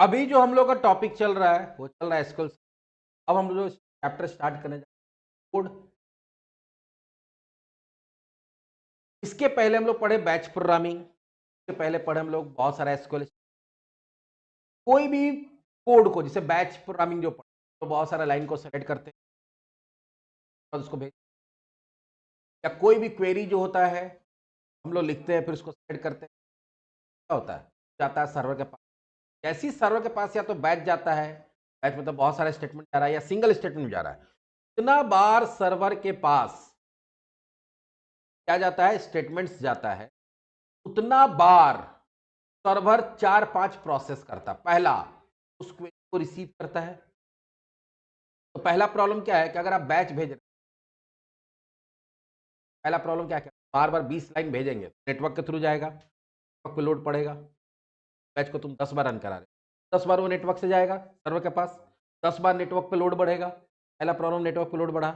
अभी जो हम लोग का टॉपिक चल रहा है वो चल रहा है एसक्यूएल। अब हम लोग चैप्टर स्टार्ट करने जा रहे हैं कोड। इसके पहले हम लोग पढ़े बैच प्रोग्रामिंग, इसके पहले पढ़े हम लोग बहुत सारा एसक्यूएल। कोई भी कोड को जैसे बैच प्रोग्रामिंग जो पढ़े तो बहुत सारा लाइन को सेलेक्ट करते हैं और उसको भेज, या कोई भी क्वेरी जो होता है हम लोग लिखते हैं फिर उसको सेलेक्ट करते हैं। क्या होता है, जाता है सर्वर के पास। जैसे ही सर्वर के पास या तो बैच जाता है, बैच मतलब बहुत सारे स्टेटमेंट जा रहा है या सिंगल स्टेटमेंट जा रहा है, इतना बार सर्वर के पास क्या जाता है, स्टेटमेंट्स जाता है, उतना बार सर्वर 4-5 प्रोसेस करता। पहला उस क्वेरी को रिसीव करता है। तो पहला प्रॉब्लम क्या है कि अगर आप बैच भेज रहे हैं, पहला प्रॉब्लम क्या है, बार बार 20 लाइन भेजेंगे, नेटवर्क के थ्रू जाएगा, नेटवर्क पे लोड पड़ेगा। बैच को तुम 10 बार रन करा रहे, 10 बार वो नेटवर्क से जाएगा सर्वर के पास, 10 बार नेटवर्क पे लोड बढ़ेगा। पहला प्रॉब्लम, नेटवर्क पे लोड बढ़ा।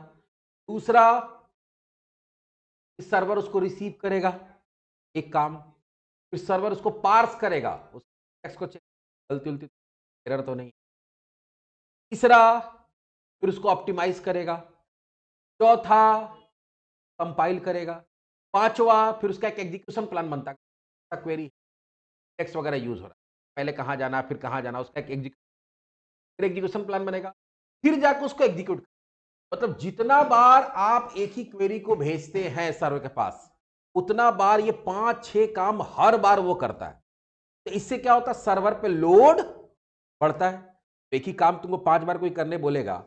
दूसरा, सर्वर उसको रिसीव करेगा, एक काम। फिर सर्वर उसको पार्स करेगा, उस टेक्स्ट को चेक, गलती उलती एरर तो नहीं। तीसरा, फिर उसको ऑप्टिमाइज करेगा। चौथा, कंपाइल करेगा। पांचवा, फिर उसका एक एग्जीक्यूशन प्लान बनता है। क्वेरी टेक्स्ट वगैरह यूज हो रहा है, पहले कहां जाना फिर कहां जाना, उसका एक एग्जीक्यूशन प्लान बनेगा। फिर जाकर उसको एग्जीक्यूट, मतलब जितना बार आप एक ही क्वेरी को भेजते हैं सर्वर के पास, उतना बार ये 5-6 काम हर बार वो करता है। तो इससे क्या होता है, सर्वर पे लोड बढ़ता है। एक ही काम तुमको 5 बार कोई करने बोलेगा,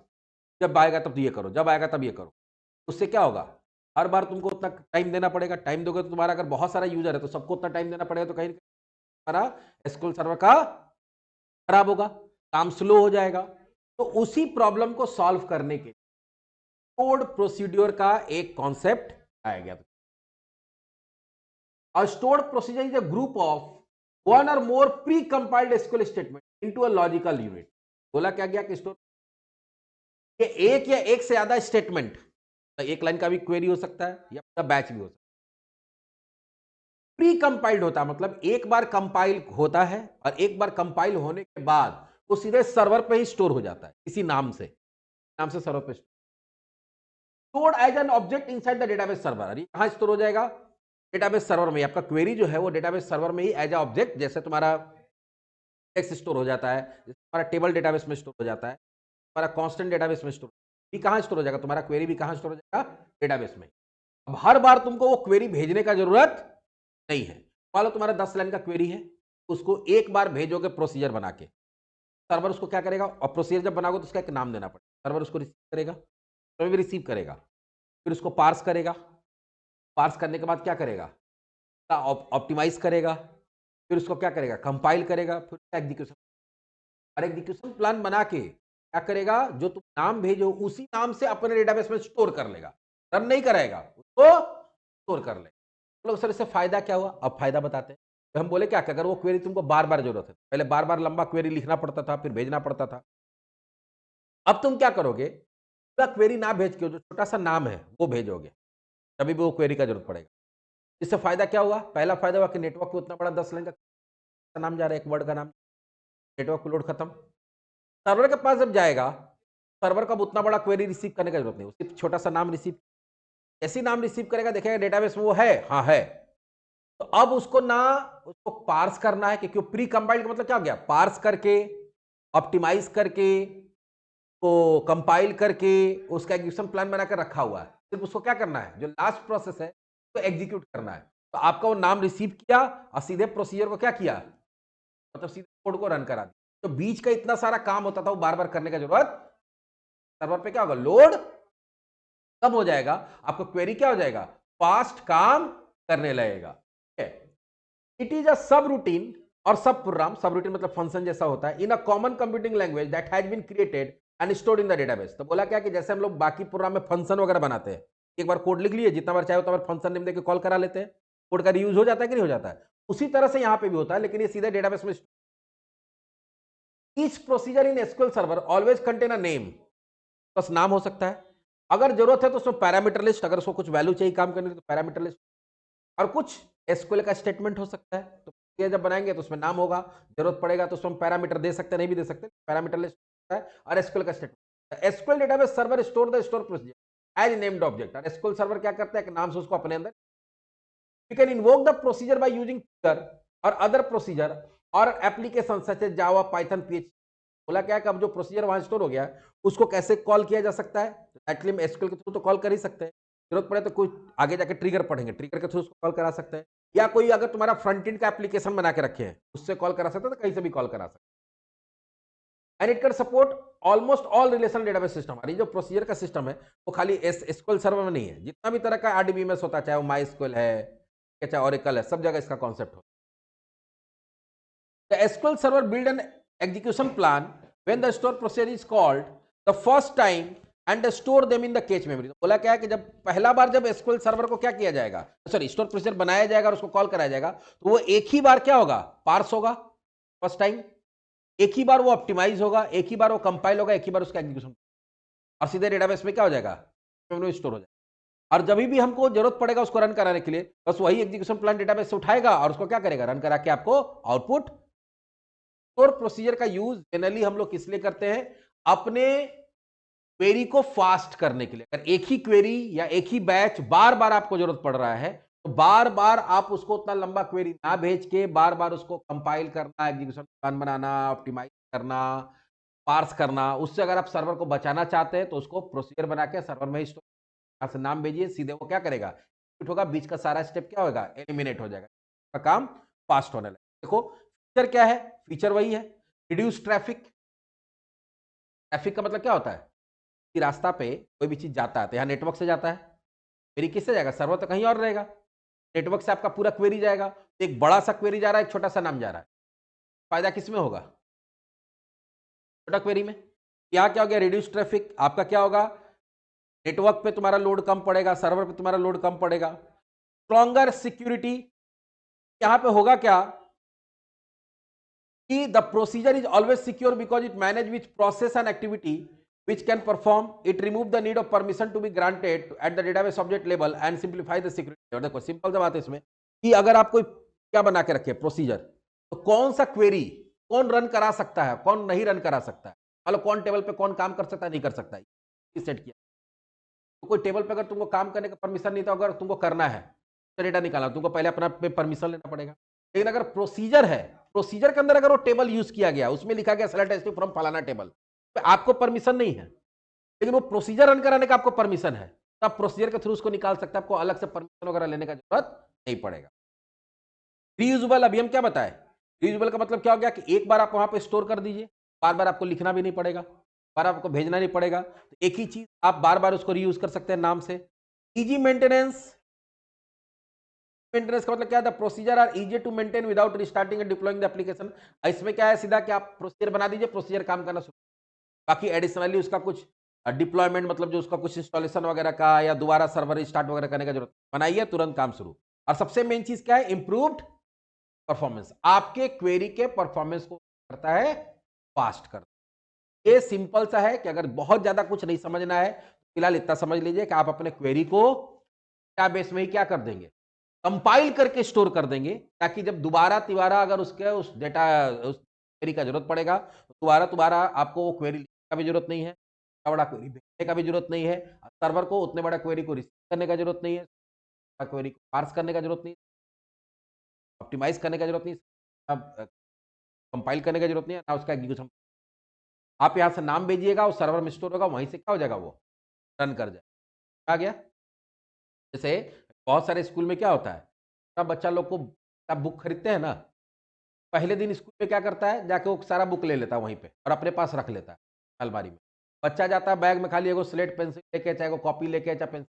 जब आएगा तब ये करो, जब आएगा तब ये करो, उससे क्या होगा, हर बार तुमको उतना टाइम देना पड़ेगा। टाइम दोगे तो तुम्हारा अगर बहुत सारा यूजर है तो सबको उतना टाइम देना पड़ेगा, तो कहीं सारा एसक्यूएल सर्वर का खराब होगा, काम स्लो हो जाएगा। तो उसी प्रॉब्लम को सॉल्व करने के कोड प्रोसीड्योर का एक कॉन्सेप्ट आया गया। A stored procedure is a group of one or more pre-compiled SQL statement into a logical unit। बोला क्या गया कि स्टोर ये एक या एक से ज्यादा स्टेटमेंट, एक लाइन का भी क्वेरी हो सकता है या पूरा बैच भी हो सकता है। प्री कंपाइल्ड होता है मतलब एक बार कंपाइल होता है और एक बार कंपाइल होने के बाद वो सीधे सर्वर पे ही स्टोर हो जाता है, इसी नाम से सर्वर पे stored as an object inside the database server. कहां स्टोर हो जाएगा, डेटाबेस सर्वर में। आपका क्वेरी जो है वो डेटाबेस सर्वर में ही एज ए ऑब्जेक्ट, जैसे तुम्हारा टेक्स्ट स्टोर हो जाता है, जैसे तुम्हारा टेबल डेटाबेस में स्टोर हो जाता है, तुम्हारा कांस्टेंट डेटाबेस में स्टोर भी कहां स्टोर हो जाएगा, तुम्हारा क्वेरी भी कहां स्टोर हो जाएगा, डेटाबेस में। अब हर बार तुमको वो क्वेरी भेजने का जरूरत नहीं है। मान लो तुम्हारा 10 लाइन का क्वेरी है, उसको एक बार भेजोगे प्रोसीजर बना के, सर्वर उसको क्या करेगा, और प्रोसीजर जब बनाओगे तो उसका एक नाम देना पड़ेगा, सर्वर उसको रिसीव करेगा, कभी भी रिसीव करेगा, फिर उसको पार्स करेगा, पार्स करने के बाद क्या करेगा, ऑप्टिमाइज करेगा, फिर उसको क्या करेगा, कंपाइल करेगा, फिर एग्जीक्यूशन। और एग्जीक्यूशन प्लान बना के क्या करेगा, जो तुम नाम भेजो उसी नाम से अपने डेटाबेस में स्टोर कर लेगा, रन नहीं कराएगा, उसको स्टोर कर लेगा। तो सर इससे फायदा क्या हुआ, अब फायदा बताते हैं। तो हम बोले क्या कि अगर वो क्वेरी तुमको बार बार जरूरत है, पहले बार बार लंबा क्वेरी लिखना पड़ता था फिर भेजना पड़ता था, अब तुम क्या करोगे, पूरा क्वेरी ना भेज के जो छोटा सा नाम है वो भेजोगे, तभी भी वो क्वेरी का जरूरत पड़ेगा। इससे फायदा क्या हुआ, पहला फायदा हुआ कि नेटवर्क पे उतना बड़ा 10 लाइन का नाम जा रहा है, एक वर्ड का नाम, नेटवर्क पे लोड खत्म। सर्वर के पास जब जाएगा, सर्वर का उतना बड़ा क्वेरी रिसीव करने का जरूरत नहीं, सिर्फ छोटा सा नाम रिसीव, ऐसी नाम रिसीव करेगा, देखेगा डेटाबेस में वो है, हाँ है। तो अब उसको ना उसको पार्स करना है, क्योंकि प्री कंपाइल्ड का मतलब क्या हो गया, पार्स करके, ऑप्टिमाइज करके, को कंपाइल करके उसका एग्जीक्यूशन प्लान बनाकर रखा हुआ है। सिर्फ उसको क्या करना है, जो लास्ट प्रोसेस है तो एग्जीक्यूट करना है। तो आपका वो नाम रिसीव किया और सीधे प्रोसीजर को क्या किया, मतलब सीधे कोड को रन करा दिया। तो बीच का इतना सारा काम होता था वो बार बार करने का जरूरत, सर्वर पे क्या होगा, लोड कम हो जाएगा, आपको क्वेरी क्या हो जाएगा, फास्ट काम करने लगेगा। इट इज अ सब रूटीन और सब प्रोग्राम, सब रूटीन मतलब फंक्शन जैसा होता है, in a common computing language that has been created and stored in the database. तो बोला क्या कि जैसे हम लोग बाकी प्रोग्राम में फंक्शन वगैरह बनाते हैं, एक बार कोड लिख लिए, जितना बार चाहे उतना बार फंक्शन नेम देकर कॉल करा लेते हैं, कोड का रीयूज हो जाता है कि नहीं हो जाता है, उसी तरह से यहां पे भी होता है, लेकिन ये सीधे डेटाबेस में। Each procedure in SQL server always contain a name, बस नाम हो सकता है, अगर जरूरत है तो उसमें पैरामीटर लिस्ट, अगर उसको कुछ वैल्यू चाहिए काम करने की तो पैरामीटर लिस्ट, और कुछ एसक्यूएल का स्टेटमेंट हो सकता है। तो ये जब बनाएंगे तो उसमें नाम होगा, जरूरत पड़ेगा तो उसमें पैरामीटर दे सकते हैं, नहीं भी दे सकते, पैरामीटर लिस्ट है। और एसक्यूएल का statement, SQL database server store the store procedure as named object. और एसक्यूएल सर्वर क्या करता है कि नाम से उसको अपने अंदर, you can invoke the procedure by using trigger or other procedure or application such as java python php। बोला क्या है कि अब जो प्रोसीजर वहां स्टोर हो गया है उसको कैसे कॉल किया जा सकता है, डायरेक्टली हम एसक्यूएल के थ्रू तो कॉल कर ही सकते हैं, जरूरत पड़े तो कोई आगे जाके ट्रिगर पढ़ेंगे, ट्रिगर के थ्रू उसको कॉल करा सकते हैं, या कोई अगर तुम्हारा फ्रंट एंड का एप्लीकेशन बना के रखे हैं उससे कॉल करा सकते हैं, तो कहीं से भी कॉल करा सकते हैं। And it can support almost all relational database system. हमारी जो प्रोसीजर का सिस्टम है वो खाली एसक्यूएल सर्वर में नहीं है, जितना भी तरह का आरडीबीएमएस होता है, चाहे वो माई एसक्यूएल है चाहे ओरेकल है, सब जगह इसका कॉन्सेप्ट हो। The SQL server build an execution plan when the store procedure is called the first time and store them in the cache memory। तो बोला क्या है कि जब पहला बार जब SQL सर्वर को क्या किया जाएगा, सॉरी स्टोर प्रोसीजर बनाया जाएगा और उसको कॉल कराया जाएगा, तो वो एक ही बार क्या होगा, पार्स होगा फर्स्ट टाइम, एक ही बार वो ऑप्टिमाइज होगा, एक ही बार वो कंपाइल होगा, एक ही बार उसका एग्जीक्यूशन और सीधे डेटाबेस में क्या हो जाएगा, स्टोर हो जाएगा। और जब भी हमको जरूरत पड़ेगा उसको रन कराने के लिए, बस वही एग्जीक्यूशन प्लान डेटाबेस से उठाएगा और उसको क्या करेगा, रन करा के आपको आउटपुट। स्टोर प्रोसीजर का यूज जनरली हम लोग किस लिए करते हैं, अपने क्वेरी को फास्ट करने के लिए। अगर एक ही क्वेरी या एक ही बैच बार बार आपको जरूरत पड़ रहा है तो बार बार आप उसको उतना लंबा क्वेरी ना भेज के बार बार उसको कंपाइल करना, एग्जीक्यूशन प्लान बनाना, ऑप्टिमाइज करना, पार्स करना, उससे अगर आप सर्वर को बचाना चाहते हैं तो उसको प्रोसीजर बना के सर्वर में स्टोर, यहाँ से नाम भेजिए, सीधे वो क्या करेगा, होगा, बीच का सारा स्टेप क्या होगा, एलिमिनेट हो जाएगा, का काम फास्ट होने लगेगा। देखो फीचर क्या है, फीचर वही है, रिड्यूस ट्रैफिक। ट्रैफिक का मतलब क्या होता है कि रास्ता पे कोई भी चीज जाता है तो यहाँ नेटवर्क से जाता है, क्वेरी किससे जाएगा, सर्वर तो कहीं और रहेगा, नेटवर्क से आपका पूरा क्वेरी जाएगा, एक बड़ा सा क्वेरी जा रहा है, एक छोटा सा नाम जा रहा है, फायदा किसमें होगा, छोटा क्वेरी में। यहाँ क्या हो गया, रिड्यूस ट्रैफिक, आपका क्या होगा, नेटवर्क पे तुम्हारा लोड कम पड़ेगा, सर्वर पे तुम्हारा लोड कम पड़ेगा। स्ट्रॉन्गर सिक्योरिटी, यहां पे होगा क्या कि the procedure is always secure because it manage with process and activity which can perform, it remove the need of permission to be granted at the database object level and simplify the security। और देखो simple सा बात है इसमें कि अगर आप कोई क्या बना के रखे प्रोसीजर, तो कौन सा क्वेरी कौन रन करा सकता है, कौन नहीं रन करा सकता है, मतलब कौन टेबल पे कौन काम कर सकता है, नहीं कर सकता है, सेट किया। तो कोई टेबल पे अगर तुमको काम करने का परमिशन नहीं था, अगर तुमको करना है तो डेटा निकालना, तुमको पहले अपना पे परमिशन लेना पड़ेगा। लेकिन अगर प्रोसीजर है, प्रोसीजर के अंदर अगर वो टेबल यूज किया गया, उसमें लिखा गया सेलेक्ट एसटी फ्रॉम फलाना टेबल, तो आपको परमिशन नहीं है, लेकिन वो प्रोसीजर रन कराने का आपको परमिशन है, तो आप प्रोसीजर के थ्रू उसको निकाल सकते हैं, आपको अलग से परमिशन वगैरह लेने का जरूरत नहीं पड़ेगा। रीयूजेबल, अभी हम क्या बताएं, रीयूजेबल का मतलब क्या हो गया कि एक बार आप वहां पे स्टोर कर दीजिए, बार बार आपको लिखना भी नहीं पड़ेगा, बार आपको भेजना नहीं पड़ेगा, तो एक ही चीज आप बार बार उसको रीयूज कर सकते हैं नाम से। इजी मेंटेनेंस, मेंटेनेंस का मतलब क्या है, procedure are easy to maintain without restarting and deploying the application. इसमें क्या है, सीधा कि आप प्रोसीजर बना दीजिए, प्रोसीजर काम करना शुरू, बाकी एडिशनली उसका कुछ डिप्लॉयमेंट मतलब जो उसका कुछ इंस्टॉलेशन वगैरह का या दोबारा सर्वर स्टार्ट वगैरह करने का जरूरत, बनाइए तुरंत काम शुरू। और सबसे मेन चीज क्या है, इंप्रूव्ड परफॉर्मेंस, आपके क्वेरी के परफॉर्मेंस को करता है फास्ट करता है। ये सिंपल सा है कि अगर बहुत ज्यादा कुछ नहीं समझना है, फिलहाल इतना समझ लीजिए कि आप अपने क्वेरी को डेटाबेस में ही क्या कर देंगे, कंपाइल करके स्टोर कर देंगे, ताकि जब दोबारा तिबारा अगर उसके उस डेटा उस क्वेरी का जरूरत पड़ेगा तो दोबारा दोबारा आपको वो क्वेरी लिखने का भी जरूरत नहीं है, बड़ा क्वेरी भेजने का भी जरूरत नहीं है, सर्वर को उतने बड़ा क्वेरी को रिसीव करने का जरूरत नहीं है, क्वेरी को पार्स करने का जरूरत नहीं, ऑप्टिमाइज करने का जरूरत नहीं, कंपाइल करने का जरूरत नहीं है, ना उसका एग्जीक्यूशन। आप यहाँ से नाम भेजिएगा, उस सर्वर में स्टोर होगा, वहीं से क्या हो जाएगा, वो रन कर जाएगा। आ गया, जैसे बहुत सारे स्कूल में क्या होता है, सब बच्चा लोग को सब बुक खरीदते हैं ना, पहले दिन स्कूल में क्या करता है, जाके वो सारा बुक ले लेता है वहीं पे और अपने पास रख लेता है अलमारी में। बच्चा जाता है बैग में खाली एगो स्लेट पेंसिल लेके, चाहे वो कॉपी लेके, चाहे पेंसिल,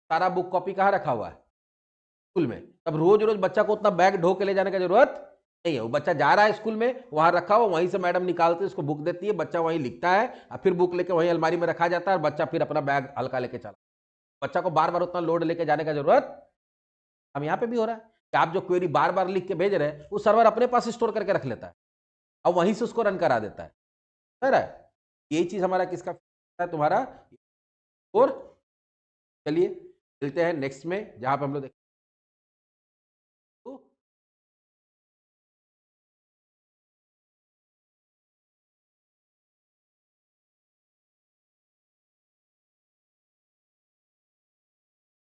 सारा बुक कॉपी कहाँ रखा हुआ है, स्कूल में। तब रोज रोज बच्चा को उतना बैग ढो के ले जाने की जरूरत नहीं है, वो बच्चा जा रहा है स्कूल में, वहां रखा हुआ, वहीं से मैडम निकालती है, उसको बुक देती है, बच्चा वहीं लिखता है और फिर बुक लेके वहीं अलमारी में रखा जाता है और बच्चा फिर अपना बैग हल्का लेके चला। बच्चा को बार बार उतना लोड लेके जाने का जरूरत हम यहाँ पे भी हो रहा है कि आप जो क्वेरी बार बार लिख के भेज रहे हैं, वो सर्वर अपने पास स्टोर करके रख लेता है और वहीं से उसको रन करा देता है। सर यही चीज हमारा किसका है, तुम्हारा। और चलिए मिलते हैं नेक्स्ट में, जहां पे हम लोग